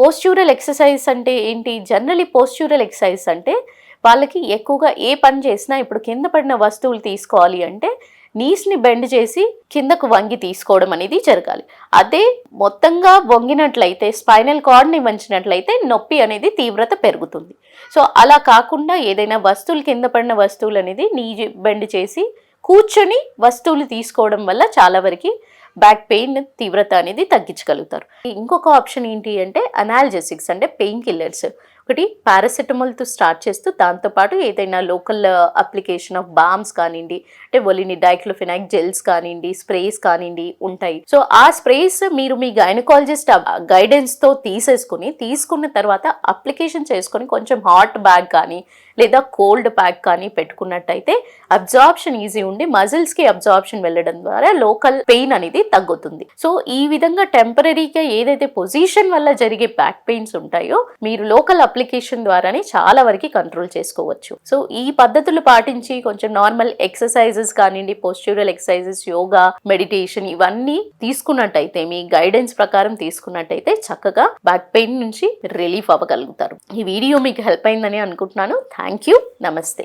పోస్చ్యూరల్ exercise అంటే ఏంటి? Generally పోస్చ్యూరల్ exercise అంటే వాళ్ళకి ఎక్కువగా ఏ పని చేసినా ఇప్పుడు కింద పడిన వస్తువులు తీసుకోవాలి అంటే నీస్ని బెండ్ చేసి కిందకు వంగి తీసుకోవడం అనేది జరగాలి. అదే మొత్తంగా వంగినట్లయితే స్పైనల్ కార్డ్ని వంచినట్లయితే నొప్పి అనేది తీవ్రత పెరుగుతుంది. సో అలా కాకుండా ఏదైనా వస్తువులు కింద పడిన వస్తువులు అనేది నీ బెండ్ చేసి కూర్చొని వస్తువులు తీసుకోవడం వల్ల చాలా వరకు బ్యాక్ పెయిన్ తీవ్రత అనేది తగ్గించగలుగుతారు. ఇంకొక ఆప్షన్ ఏంటి అంటే అనాల్జెసిక్స్ అంటే పెయిన్ కిల్లర్స్. ఒకటి పారాసెటమాల్తో స్టార్ట్ చేస్తూ దాంతోపాటు ఏదైనా లోకల్ అప్లికేషన్ ఆఫ్ బామ్స్ కానివ్వండి, అంటే ఒలిని డైక్లోఫెనాక్ జెల్స్ కానివ్వండి, స్ప్రేస్ కానివ్వండి ఉంటాయి. సో ఆ స్ప్రేస్ మీరు మీ గైనకాలజిస్ట్ గైడెన్స్తో తీసుకున్న తర్వాత అప్లికేషన్ చేసుకొని కొంచెం హాట్ బ్యాగ్ కానీ లేదా కోల్డ్ ప్యాక్ కానీ పెట్టుకున్నట్టయితే అబ్జార్ప్షన్ ఈజీ ఉండి మజిల్స్కి అబ్జార్ప్షన్ వెళ్ళడం ద్వారా లోకల్ పెయిన్ అనేది తగ్గుతుంది. సో ఈ విధంగా టెంపరీగా ఏదైతే పొజిషన్ వల్ల జరిగే బ్యాక్ పెయిన్స్ ఉంటాయో మీరు లోకల్ అప్లికేషన్ ద్వారానే చాలా వరకు కంట్రోల్ చేసుకోవచ్చు. సో ఈ పద్ధతులు పాటించి కొంచెం నార్మల్ ఎక్సర్సైజెస్ కానివ్వండి, పోస్చ్యూరల్ ఎక్సర్సైజెస్, యోగా, మెడిటేషన్ ఇవన్నీ తీసుకున్నట్టయితే మీ గైడెన్స్ ప్రకారం తీసుకున్నట్టయితే చక్కగా బ్యాక్ పెయిన్ నుంచి రిలీఫ్ అవ్వగలుగుతారు. ఈ వీడియో మీకు హెల్ప్ అయిందని అనుకుంటున్నాను. Thank you. నమస్తే.